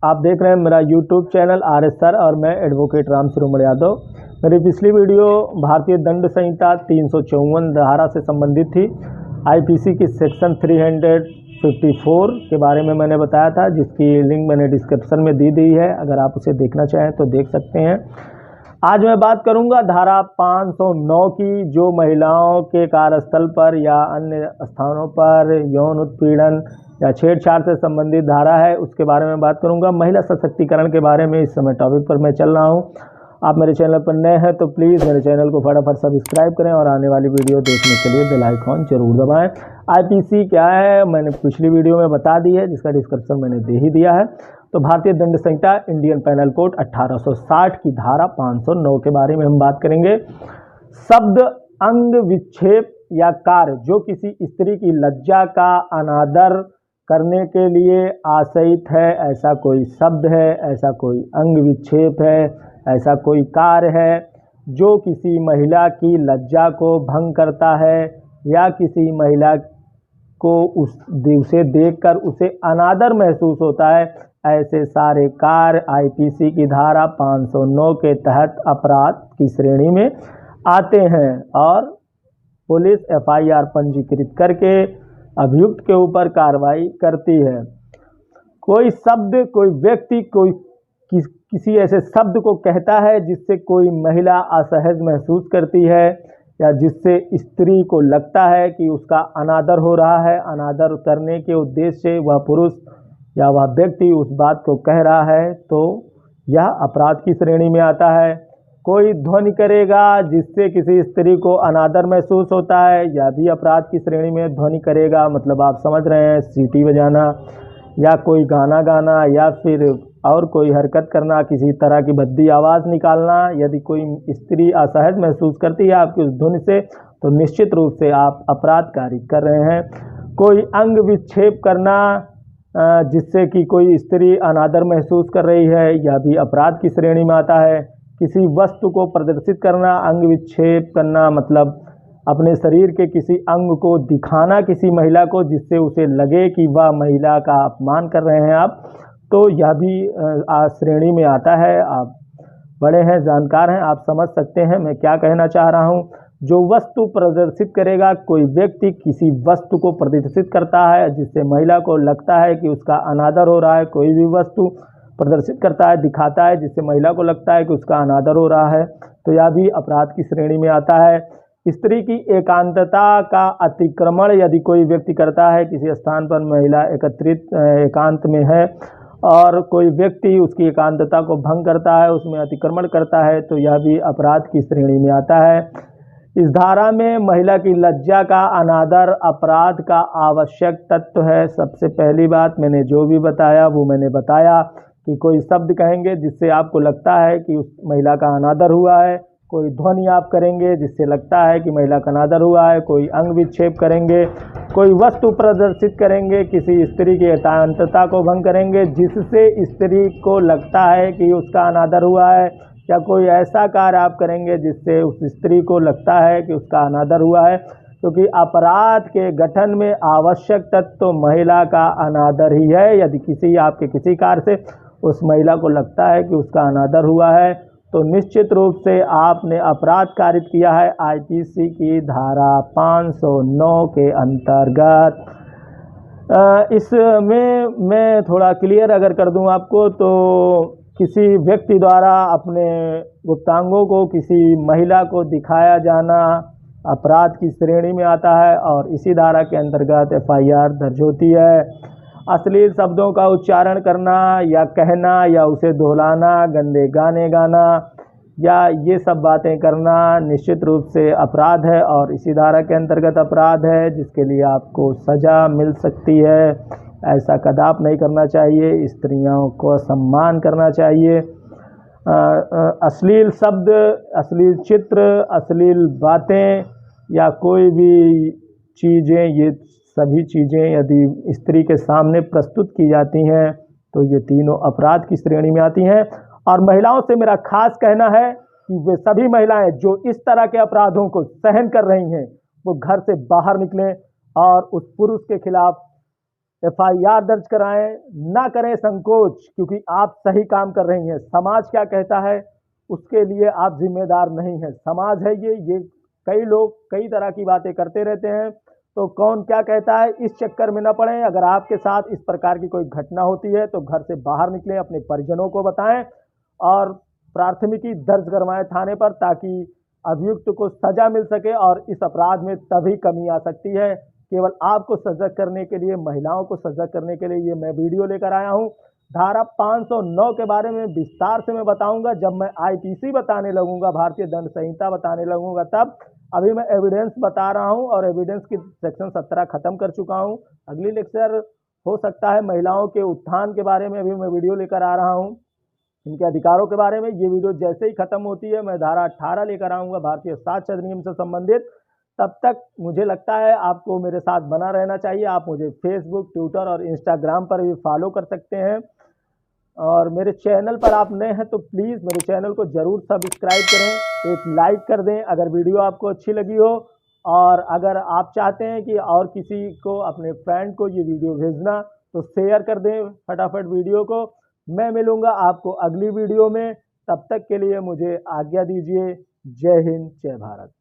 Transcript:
आप देख रहे हैं मेरा यूट्यूब चैनल RS सर और मैं एडवोकेट राम शिरोमणि यादव। मेरी पिछली वीडियो भारतीय दंड संहिता 354 धारा से संबंधित थी। IPC की सेक्शन 354 के बारे में मैंने बताया था, जिसकी लिंक मैंने डिस्क्रिप्शन में दी दी है। अगर आप उसे देखना चाहें तो देख सकते हैं। आज मैं बात करूंगा धारा 509 की, जो महिलाओं के कार्यस्थल पर या अन्य स्थानों पर यौन उत्पीड़न या छेड़छाड़ से संबंधित धारा है, उसके बारे में बात करूंगा। महिला सशक्तिकरण के बारे में इस समय टॉपिक पर मैं चल रहा हूं। आप मेरे चैनल पर नए हैं तो प्लीज़ मेरे चैनल को फटाफट सब्सक्राइब करें और आने वाली वीडियो देखने के लिए बेल आइकॉन जरूर दबाएं। IPC क्या है मैंने पिछली वीडियो में बता दी है, जिसका डिस्क्रिप्शन मैंने दे ही दिया है। तो भारतीय दंड संहिता इंडियन पैनल कोड 1860 की धारा 509 के बारे में हम बात करेंगे। शब्द, अंग विक्षेप या कार्य जो किसी स्त्री की लज्जा का अनादर करने के लिए आशयित है, ऐसा कोई शब्द है, ऐसा कोई अंग विक्षेप है, ऐसा कोई कार्य है जो किसी महिला की लज्जा को भंग करता है या किसी महिला को उसे देखकर उसे अनादर महसूस होता है, ऐसे सारे कार्य IPC की धारा 509 के तहत अपराध की श्रेणी में आते हैं और पुलिस FIR पंजीकृत करके अभियुक्त के ऊपर कार्रवाई करती है। कोई शब्द, कोई व्यक्ति किसी ऐसे शब्द को कहता है जिससे कोई महिला असहज महसूस करती है या जिससे स्त्री को लगता है कि उसका अनादर हो रहा है, अनादर करने के उद्देश्य से वह पुरुष या वह व्यक्ति उस बात को कह रहा है, तो यह अपराध की श्रेणी में आता है। कोई ध्वनि करेगा जिससे किसी स्त्री को अनादर महसूस होता है, यह भी अपराध की श्रेणी में ध्वनि करेगा। मतलब आप समझ रहे हैं, सीटी बजाना या कोई गाना गाना या फिर और कोई हरकत करना, किसी तरह की भद्दी आवाज़ निकालना। यदि कोई स्त्री असहज महसूस करती है आपकी उस ध्वनि से, तो निश्चित रूप से आप अपराध कारित कर रहे हैं। कोई अंग विक्षेप करना जिससे कि कोई स्त्री अनादर महसूस कर रही है, यह भी अपराध की श्रेणी में आता है। किसी वस्तु को प्रदर्शित करना, अंग विक्षेप करना मतलब अपने शरीर के किसी अंग को दिखाना किसी महिला को, जिससे उसे लगे कि वह महिला का अपमान कर रहे हैं आप, तो यह भी श्रेणी में आता है। आप बड़े हैं, जानकार हैं, आप समझ सकते हैं मैं क्या कहना चाह रहा हूं। जो वस्तु प्रदर्शित करेगा, कोई व्यक्ति किसी वस्तु को प्रदर्शित करता है जिससे महिला को लगता है कि उसका अनादर हो रहा है, कोई भी वस्तु प्रदर्शित करता है, दिखाता है जिससे महिला को लगता है कि उसका अनादर हो रहा है, तो यह भी अपराध की श्रेणी में आता है। स्त्री की एकांतता का अतिक्रमण यदि कोई व्यक्ति करता है, किसी स्थान पर महिला एकत्रित एकांत में है और कोई व्यक्ति उसकी एकांतता को भंग करता है, उसमें अतिक्रमण करता है, तो यह भी अपराध की श्रेणी में आता है। इस धारा में महिला की लज्जा का अनादर अपराध का आवश्यक तत्व है। सबसे पहली बात मैंने जो भी बताया वो मैंने बताया कि कोई शब्द कहेंगे जिससे आपको लगता है कि उस महिला का अनादर हुआ है, कोई ध्वनि आप करेंगे जिससे लगता है कि महिला का अनादर हुआ है, कोई अंग विक्षेप करेंगे, कोई वस्तु प्रदर्शित करेंगे, किसी स्त्री की एकांतता को भंग करेंगे जिससे स्त्री को लगता है कि उसका अनादर हुआ है, या कोई ऐसा कार्य आप करेंगे जिससे उस स्त्री को लगता है कि उसका अनादर हुआ है। क्योंकि अपराध के गठन में आवश्यक तत्व तो महिला का अनादर ही है। यदि आपके किसी कार्य से उस महिला को लगता है कि उसका अनादर हुआ है, तो निश्चित रूप से आपने अपराध कारित किया है IPC की धारा 509 के अंतर्गत। इसमें मैं थोड़ा क्लियर अगर कर दूं आपको, तो किसी व्यक्ति द्वारा अपने गुप्तांगों को किसी महिला को दिखाया जाना अपराध की श्रेणी में आता है और इसी धारा के अंतर्गत FIR दर्ज होती है। अश्लील शब्दों का उच्चारण करना या कहना या उसे दोहराना, गंदे गाने गाना या ये सब बातें करना निश्चित रूप से अपराध है और इसी धारा के अंतर्गत अपराध है, जिसके लिए आपको सज़ा मिल सकती है। ऐसा कदाप नहीं करना चाहिए, स्त्रियों को सम्मान करना चाहिए। अश्लील शब्द, अश्लील चित्र, अश्लील बातें या कोई भी चीज़ें, ये सभी चीज़ें यदि स्त्री के सामने प्रस्तुत की जाती हैं तो ये तीनों अपराध की श्रेणी में आती हैं। और महिलाओं से मेरा खास कहना है कि वे सभी महिलाएं जो इस तरह के अपराधों को सहन कर रही हैं, वो घर से बाहर निकलें और उस पुरुष के खिलाफ FIR दर्ज कराएं, ना करें संकोच, क्योंकि आप सही काम कर रही हैं। समाज क्या कहता है उसके लिए आप जिम्मेदार नहीं हैं। समाज है ये कई लोग कई तरह की बातें करते रहते हैं, तो कौन क्या कहता है इस चक्कर में न पड़ें। अगर आपके साथ इस प्रकार की कोई घटना होती है तो घर से बाहर निकलें, अपने परिजनों को बताएं और प्राथमिकी दर्ज करवाएं थाने पर, ताकि अभियुक्त को सजा मिल सके और इस अपराध में तभी कमी आ सकती है। केवल आपको सजग करने के लिए, महिलाओं को सजग करने के लिए ये मैं वीडियो लेकर आया हूं। धारा 509 के बारे में विस्तार से मैं बताऊंगा जब मैं IPC बताने लगूंगा, भारतीय दंड संहिता बताने लगूंगा तब। अभी मैं एविडेंस बता रहा हूं और एविडेंस की सेक्शन 17 खत्म कर चुका हूं। अगली लेक्चर हो सकता है महिलाओं के उत्थान के बारे में भी मैं वीडियो लेकर आ रहा हूं, इनके अधिकारों के बारे में। ये वीडियो जैसे ही खत्म होती है मैं धारा 18 लेकर आऊंगा भारतीय साक्ष्य अधिनियम से संबंधित। तब तक मुझे लगता है आपको मेरे साथ बना रहना चाहिए। आप मुझे फेसबुक, ट्विटर और इंस्टाग्राम पर भी फॉलो कर सकते हैं। और मेरे चैनल पर आप नए हैं तो प्लीज़ मेरे चैनल को ज़रूर सब्सक्राइब करें, एक लाइक कर दें अगर वीडियो आपको अच्छी लगी हो। और अगर आप चाहते हैं कि और किसी को, अपने फ्रेंड को ये वीडियो भेजना, तो शेयर कर दें फटाफट वीडियो को। मैं मिलूंगा आपको अगली वीडियो में, तब तक के लिए मुझे आज्ञा दीजिए। जय हिंद, जय भारत।